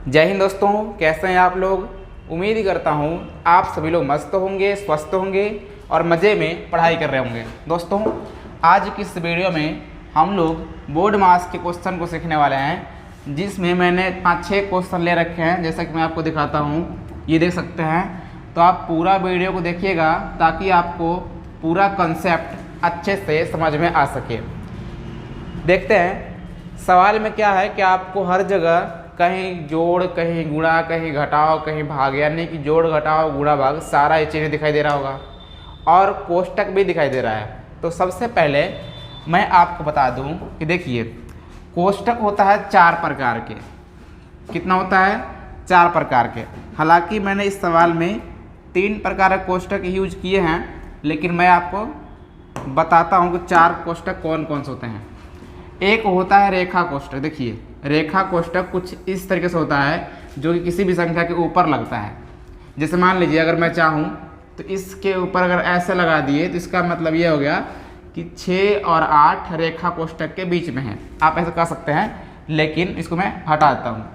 जय हिंद दोस्तों, कैसे हैं आप लोग। उम्मीद ही करता हूँ आप सभी लोग मस्त होंगे, स्वस्थ होंगे और मज़े में पढ़ाई कर रहे होंगे। दोस्तों, आज की इस वीडियो में हम लोग बोर्ड मास के क्वेश्चन को सीखने वाले हैं, जिसमें मैंने 5-6 क्वेश्चन ले रखे हैं। जैसा कि मैं आपको दिखाता हूँ, ये देख सकते हैं। तो आप पूरा वीडियो को देखिएगा ताकि आपको पूरा कंसेप्ट अच्छे से समझ में आ सके। देखते हैं सवाल में क्या है कि आपको हर जगह कहीं जोड़, कहीं गुणा, कहीं घटाव, कहीं भाग, यानी कि जोड़, घटाव, गुणा, भाग सारा ये चीज़ें दिखाई दे रहा होगा और कोष्टक भी दिखाई दे रहा है। तो सबसे पहले मैं आपको बता दूं कि देखिए, कोष्टक होता है 4 प्रकार के। कितना होता है? 4 प्रकार के। हालांकि मैंने इस सवाल में 3 प्रकार के कोष्टक यूज किए हैं, लेकिन मैं आपको बताता हूं कि 4 कोष्टक कौन कौन से होते हैं। एक होता है रेखा कोष्टक। देखिए, रेखा कोष्टक कुछ इस तरीके से होता है जो कि किसी भी संख्या के ऊपर लगता है। जैसे मान लीजिए, अगर मैं चाहूँ तो इसके ऊपर अगर ऐसे लगा दिए तो इसका मतलब ये हो गया कि 6 और 8 रेखा कोष्टक के बीच में है। आप ऐसा कर सकते हैं, लेकिन इसको मैं हटा देता हूँ।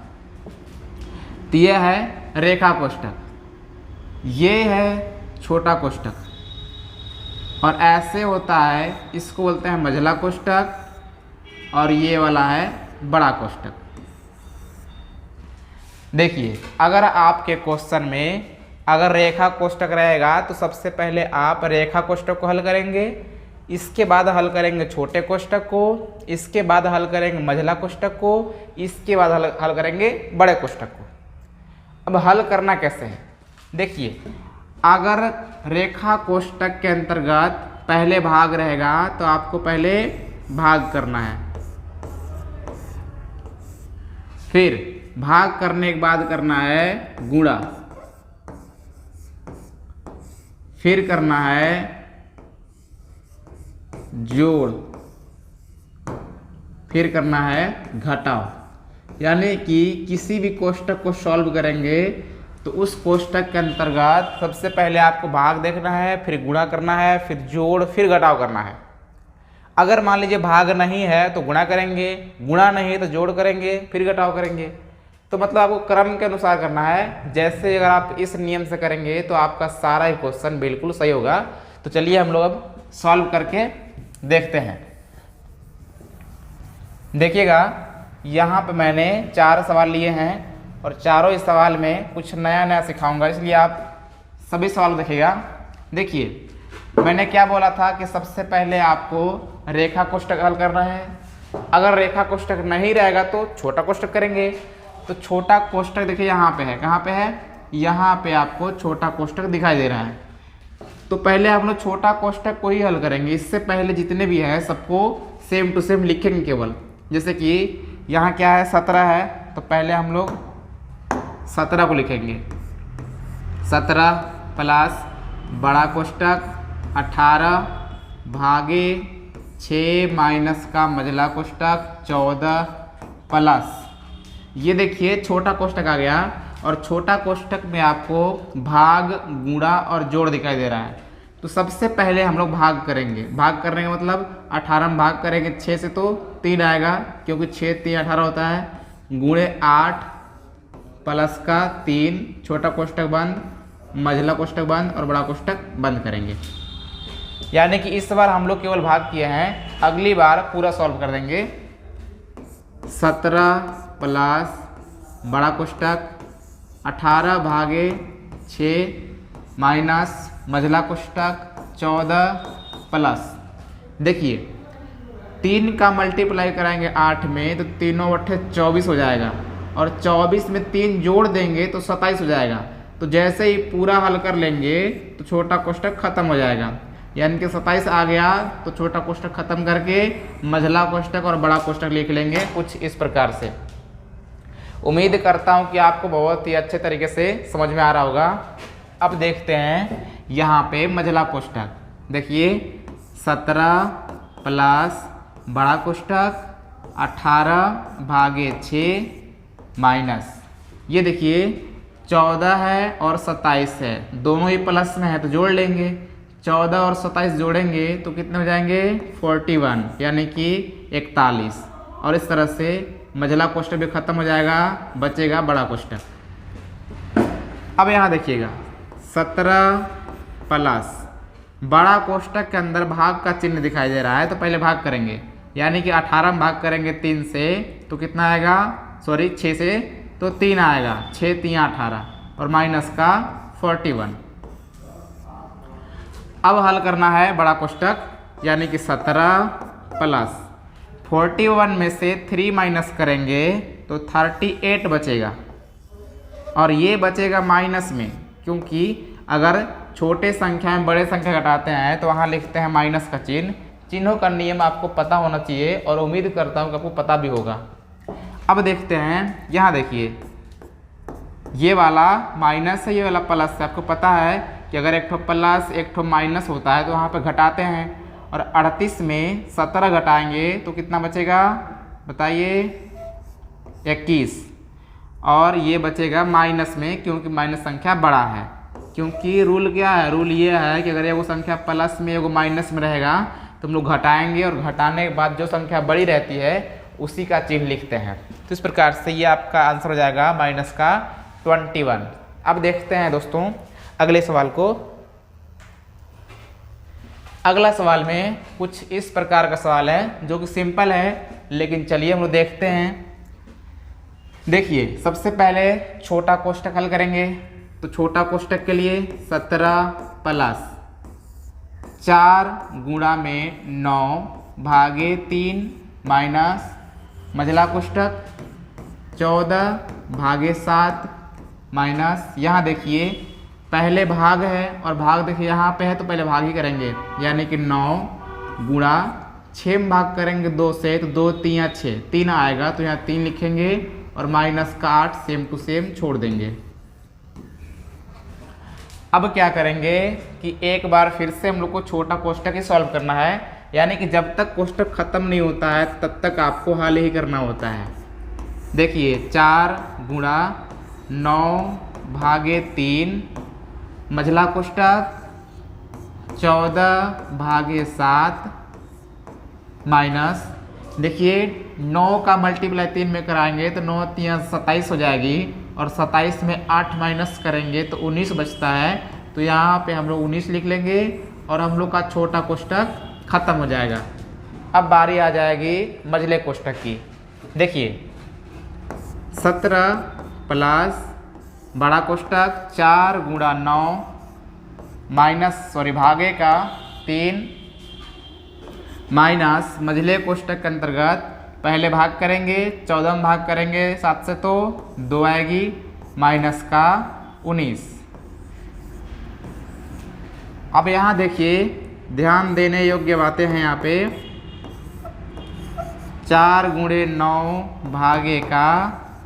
तो यह है रेखा कोष्टक, ये है छोटा कोष्टक, और ऐसे होता है, इसको बोलते हैं मझला कोष्टक, और ये वाला है बड़ा कोष्टक। देखिए, अगर आपके क्वेश्चन में अगर रेखा कोष्टक रहेगा तो सबसे पहले आप रेखा कोष्टक को हल करेंगे, इसके बाद हल करेंगे छोटे कोष्टक को, इसके बाद हल करेंगे मझला कोष्टक को, इसके बाद हल करेंगे बड़े कोष्टक को। अब हल करना कैसे है? देखिए, अगर रेखा कोष्टक के अंतर्गत पहले भाग रहेगा तो आपको पहले भाग करना है, फिर भाग करने के बाद करना है गुणा, फिर करना है जोड़, फिर करना है घटाव। यानी कि किसी भी कोष्टक को सॉल्व करेंगे तो उस कोष्टक के अंतर्गत सबसे पहले आपको भाग देखना है, फिर गुणा करना है, फिर जोड़, फिर घटाव करना है। अगर मान लीजिए भाग नहीं है तो गुणा करेंगे, गुणा नहीं है तो जोड़ करेंगे, फिर घटाव करेंगे। तो मतलब आपको क्रम के अनुसार करना है। जैसे अगर आप इस नियम से करेंगे तो आपका सारा ही क्वेश्चन बिल्कुल सही होगा। तो चलिए हम लोग अब सॉल्व करके देखते हैं। देखिएगा, यहाँ पे मैंने 4 सवाल लिए हैं और चारों इस सवाल में कुछ नया नया सिखाऊंगा, इसलिए आप सभी सवाल देखिएगा। देखिए, मैंने क्या बोला था कि सबसे पहले आपको रेखा कोष्टक हल करना है। अगर रेखा कोष्टक नहीं रहेगा तो छोटा कोष्टक करेंगे। तो छोटा कोष्टक देखिए यहाँ पे है। कहाँ पे है? यहाँ पे आपको छोटा कोष्टक दिखाई दे रहा है। तो पहले हम लोग छोटा कोष्टक को ही हल करेंगे। इससे पहले जितने भी है सबको सेम टू सेम लिखेंगे केवल। जैसे कि यहाँ क्या है? 17 है, तो पहले हम लोग 17 को लिखेंगे। 17 प्लस बड़ा कोष्टक 18 भागे 6 माइनस का मझला कोष्टक 14 प्लस, ये देखिए छोटा कोष्टक आ गया, और छोटा कोष्टक में आपको भाग, गुणा और जोड़ दिखाई दे रहा है। तो सबसे पहले हम लोग भाग करेंगे। भाग करने का मतलब 18 में भाग करेंगे 6 से तो 3 आएगा, क्योंकि 6 3 18 होता है, गुणे 8 प्लस का 3, छोटा कोष्टक बंद, मझला कोष्टक बंद और बड़ा कोष्टक बंद करेंगे। यानी कि इस बार हम लोग केवल भाग किए हैं, अगली बार पूरा सॉल्व कर देंगे। 17 प्लस बड़ा कोष्टक 18 भागे 6 माइनस मझला कोष्टक 14 प्लस, देखिए 3 का मल्टीप्लाई कराएंगे 8 में तो 3 × 8 24 हो जाएगा, और 24 में 3 जोड़ देंगे तो 27 हो जाएगा। तो जैसे ही पूरा हल कर लेंगे तो छोटा कोष्टक खत्म हो जाएगा, यानी कि 27 आ गया। तो छोटा कोष्टक खत्म करके मझला कोष्टक और बड़ा कोष्टक लिख लेंगे कुछ इस प्रकार से। उम्मीद करता हूं कि आपको बहुत ही अच्छे तरीके से समझ में आ रहा होगा। अब देखते हैं यहाँ पे मझला कोष्टक। देखिए, 17 प्लस बड़ा कोष्टक 18 भागे 6 माइनस, ये देखिए 14 है और 27 है, दोनों ही प्लस में है तो जोड़ लेंगे। 14 और 27 जोड़ेंगे तो कितने हो जाएंगे? 41, यानी कि 41। और इस तरह से मझला कोष्टक भी खत्म हो जाएगा, बचेगा बड़ा कोष्टक। अब यहाँ देखिएगा 17 प्लस बड़ा कोष्टक के अंदर भाग का चिन्ह दिखाई दे रहा है, तो पहले भाग करेंगे, यानी कि 18 में भाग करेंगे 3 से तो कितना आएगा, सॉरी 6 से तो 3 आएगा, 6 3 18 और माइनस का 41। अब हल करना है बड़ा कोष्टक, यानी कि 17 प्लस 41 में से 3 माइनस करेंगे तो 38 बचेगा, और ये बचेगा माइनस में, क्योंकि अगर छोटे संख्या में बड़े संख्या घटाते हैं तो वहाँ लिखते हैं माइनस का चिन्ह। चिन्हों का नियम आपको पता होना चाहिए और उम्मीद करता हूँ कि आपको पता भी होगा। अब देखते हैं, यहाँ देखिए ये वाला माइनस है, ये वाला प्लस है। आपको पता है कि अगर एक ठो प्लस एक ठो माइनस होता है तो वहाँ पे घटाते हैं, और 38 में 17 घटाएंगे तो कितना बचेगा बताइए, 21, और ये बचेगा माइनस में, क्योंकि माइनस संख्या बड़ा है। क्योंकि रूल क्या है, रूल ये है कि अगर एगो संख्या प्लस में एगो माइनस में रहेगा तो हम लोग घटाएंगे, और घटाने के बाद जो संख्या बड़ी रहती है उसी का चिन्ह लिखते हैं। तो इस प्रकार से ये आपका आंसर हो जाएगा माइनस का 21। अब देखते हैं दोस्तों अगले सवाल को। अगला सवाल में कुछ इस प्रकार का सवाल है जो कि सिंपल है, लेकिन चलिए हम लोग देखते हैं। देखिए सबसे पहले छोटा कोष्टक हल करेंगे, तो छोटा कोष्टक के लिए 17 प्लस 4 गुणा में 9 भागे 3 माइनस मझला कोष्टक 14 भागे 7 माइनस, यहाँ देखिए पहले भाग है और भाग देखिए यहाँ पे है तो पहले भाग ही करेंगे, यानी कि 9 गुणा 6 में भाग करेंगे 2 से तो 2 3 6 3 आएगा, तो यहाँ 3 लिखेंगे और माइनस का 8 सेम टू सेम छोड़ देंगे। अब क्या करेंगे कि एक बार फिर से हम लोग को छोटा कोष्टक ही सॉल्व करना है, यानी कि जब तक कोष्टक खत्म नहीं होता है तब तक आपको हल ही करना होता है। देखिए 4 गुणा 9 भागे 3 मझला कोष्टक 14 भागे 7 माइनस, देखिए 9 का मल्टीप्लाई 3 में कराएंगे तो 9 3 27 हो जाएगी, और 27 में 8 माइनस करेंगे तो 19 बचता है, तो यहाँ पे हम लोग 19 लिख लेंगे और हम लोग का छोटा कोष्टक खत्म हो जाएगा। अब बारी आ जाएगी मझले कोष्टक की। देखिए 17 प्लस बड़ा कोष्टक 4 गुणा 9 माइनस भागे का 3 माइनस मझले कोष्टक के अंतर्गत पहले भाग करेंगे, 14 में भाग करेंगे 7 से तो 2 आएगी, माइनस का 19। अब यहाँ देखिए ध्यान देने योग्य बातें हैं यहाँ पे। 4 गुणे 9 भागे का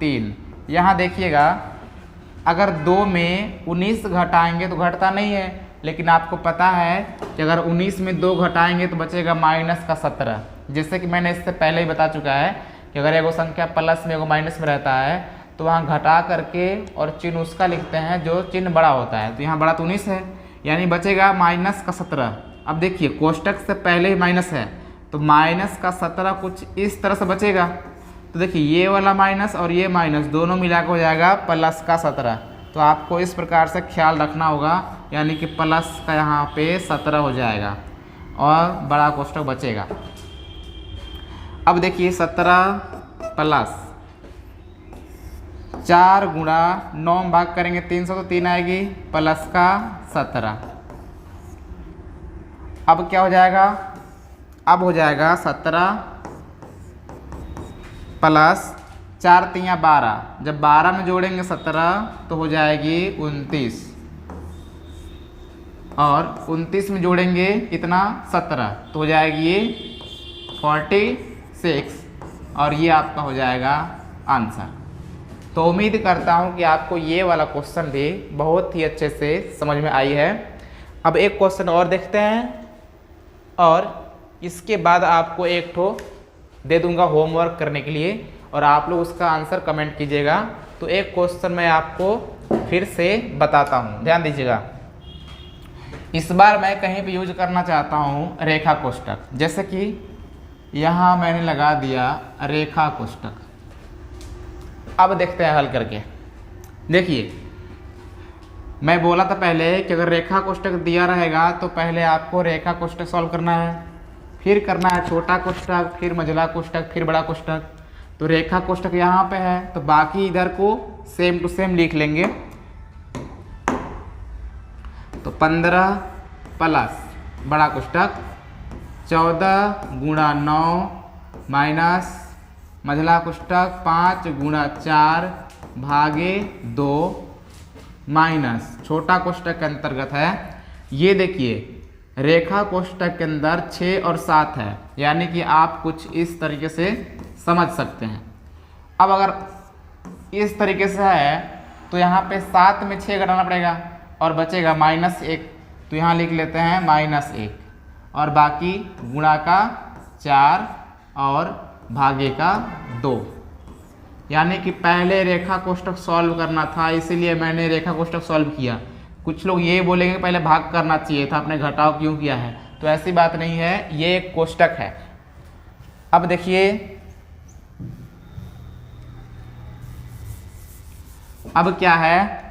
3, यहाँ देखिएगा अगर 2 में 19 घटाएंगे तो घटता नहीं है, लेकिन आपको पता है कि अगर 19 में 2 घटाएंगे तो बचेगा माइनस का 17। जैसे कि मैंने इससे पहले ही बता चुका है कि अगर एगो संख्या प्लस में एगो माइनस में रहता है तो वहाँ घटा करके और चिन्ह उसका लिखते हैं जो चिन्ह बड़ा होता है, तो यहाँ बड़ा तो 19 है, यानी बचेगा माइनस का 17। अब देखिए कोष्टक से पहले ही माइनस है तो माइनस का 17 कुछ इस तरह से बचेगा, तो देखिए ये वाला माइनस और ये माइनस दोनों मिलाकर हो जाएगा प्लस का 17। तो आपको इस प्रकार से ख्याल रखना होगा, यानी कि प्लस का यहाँ पे 17 हो जाएगा और बड़ा कोष्टक बचेगा। अब देखिए 17 प्लस 4 गुणा 9 में भाग करेंगे 3 से तो 3 आएगी, प्लस का 17। अब क्या हो जाएगा, अब हो जाएगा 17 प्लस 4 3 12, जब 12 में जोड़ेंगे 17 तो हो जाएगी 29, और 29 में जोड़ेंगे कितना 17 तो हो जाएगी ये 46, और ये आपका हो जाएगा आंसर। तो उम्मीद करता हूँ कि आपको ये वाला क्वेश्चन भी बहुत ही अच्छे से समझ में आई है। अब एक क्वेश्चन और देखते हैं, और इसके बाद आपको एक ठो दे दूंगा होमवर्क करने के लिए, और आप लोग उसका आंसर कमेंट कीजिएगा। तो एक क्वेश्चन मैं आपको फिर से बताता हूँ, ध्यान दीजिएगा। इस बार मैं कहीं भी यूज करना चाहता हूँ रेखा कोष्टक, जैसे कि यहाँ मैंने लगा दिया रेखा कोष्टक। अब देखते हैं हल करके। देखिए, मैं बोला था पहले कि अगर रेखा कोष्ठक दिया रहेगा तो पहले आपको रेखा कोष्ठक सॉल्व करना है, फिर करना है छोटा कोष्ठक, फिर मझला कोष्ठक, फिर बड़ा कोष्ठक। तो रेखा कोष्ठक यहाँ पे है तो बाकी इधर को सेम टू सेम लिख लेंगे। तो 15 प्लस बड़ा कोष्ठक 14 गुणा 9 माइनस मझला कोष्ठक 5 गुणा 4 भागे 2 माइनस छोटा कोष्ठक के अंतर्गत है। ये देखिए रेखा कोष्ठक के अंदर 6 और 7 है, यानी कि आप कुछ इस तरीके से समझ सकते हैं। अब अगर इस तरीके से है तो यहाँ पे 7 में 6 घटाना पड़ेगा और बचेगा -1, तो यहाँ लिख लेते हैं -1 और बाकी गुणा का 4 और भागे का 2। यानी कि पहले रेखा कोष्ठक सॉल्व करना था, इसीलिए मैंने रेखा कोष्ठक सॉल्व किया। कुछ लोग ये बोलेंगे पहले भाग करना चाहिए था, आपने घटाव क्यों किया है, तो ऐसी बात नहीं है, ये एक कोष्ठक है। अब देखिए, अब क्या है,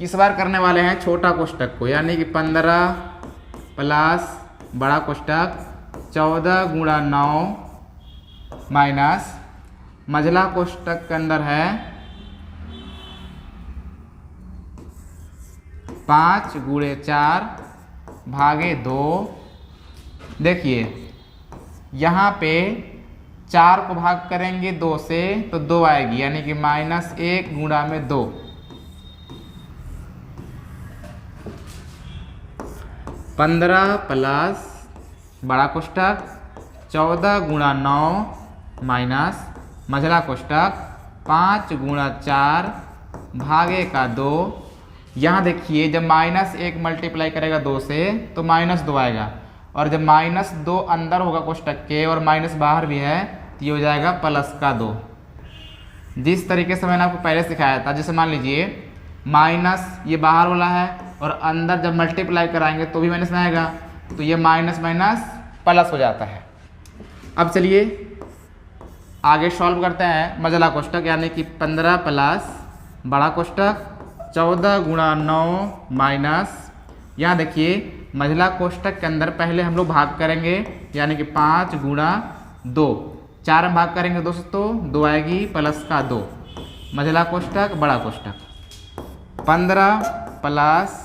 किस बार करने वाले हैं छोटा कोष्ठक को, यानी कि 15 प्लस बड़ा कोष्ठक 14 गुणा 9 माइनस मझला कोष्ठक के अंदर है 5 गुणे 4 भागे 2। देखिए यहाँ पे 4 को भाग करेंगे 2 से तो 2 आएगी, यानी कि -1 गुणा में 2। 15 प्लस बड़ा कोष्ठक 14 गुणा 9 माइनस मझला कोष्ठक 5 गुणा 4 भागे का 2। यहाँ देखिए जब -1 मल्टीप्लाई करेगा 2 से तो -2 आएगा, और जब -2 अंदर होगा कोष्ठक के और माइनस बाहर भी है तो ये हो जाएगा प्लस का 2। जिस तरीके से मैंने आपको पहले सिखाया था, जैसे मान लीजिए माइनस ये बाहर वाला है और अंदर जब मल्टीप्लाई कराएंगे तो भी माइनस में आएगा, तो ये माइनस माइनस प्लस हो जाता है। अब चलिए आगे सॉल्व करते हैं मझला कोष्ठक, यानी कि 15 प्लस बड़ा कोष्ठक 14 गुणा 9 माइनस, यहाँ देखिए मझला कोष्ठक के अंदर पहले हम लोग भाग करेंगे, यानी कि 5 गुणा 2, 4 में भाग करेंगे 2 से तो 2 आएगी प्लस का 2। मझला कोष्ठक बड़ा कोष्ठक 15 प्लस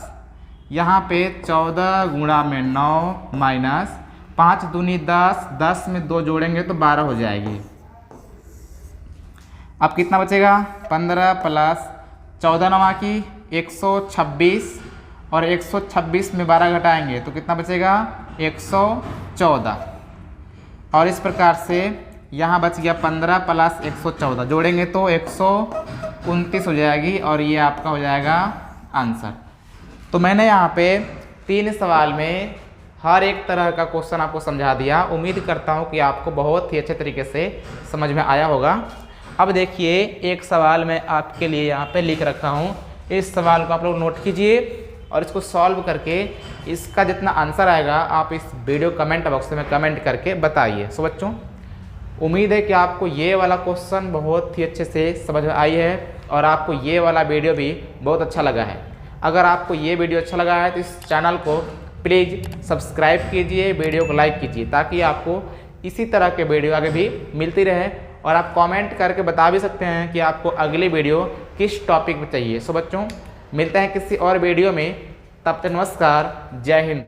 यहाँ पे 14 गुणा में 9 माइनस 5 दूनी 10, 10 में 2 जोड़ेंगे तो 12 हो जाएगी। अब कितना बचेगा, 15 प्लस 14 नवा की 126 और 126 में 12 घटाएंगे तो कितना बचेगा 114, और इस प्रकार से यहाँ बच गया 15 प्लस 114 जोड़ेंगे तो 129 हो जाएगी, और ये आपका हो जाएगा आंसर। तो मैंने यहाँ पे 3 सवाल में हर एक तरह का क्वेश्चन आपको समझा दिया। उम्मीद करता हूँ कि आपको बहुत ही अच्छे तरीके से समझ में आया होगा। अब देखिए एक सवाल मैं आपके लिए यहाँ पे लिख रखा हूँ, इस सवाल को आप लोग नोट कीजिए और इसको सॉल्व करके इसका जितना आंसर आएगा आप इस वीडियो कमेंट बॉक्स में कमेंट करके बताइए। सो बच्चों, उम्मीद है कि आपको ये वाला क्वेश्चन बहुत ही अच्छे से समझ में आई है और आपको ये वाला वीडियो भी बहुत अच्छा लगा है। अगर आपको ये वीडियो अच्छा लगा है तो इस चैनल को प्लीज़ सब्सक्राइब कीजिए, वीडियो को लाइक कीजिए, ताकि आपको इसी तरह के वीडियो आगे भी मिलती रहे। और आप कमेंट करके बता भी सकते हैं कि आपको अगली वीडियो किस टॉपिक पर चाहिए। सो बच्चों, मिलते हैं किसी और वीडियो में, तब तक नमस्कार, जय हिंद।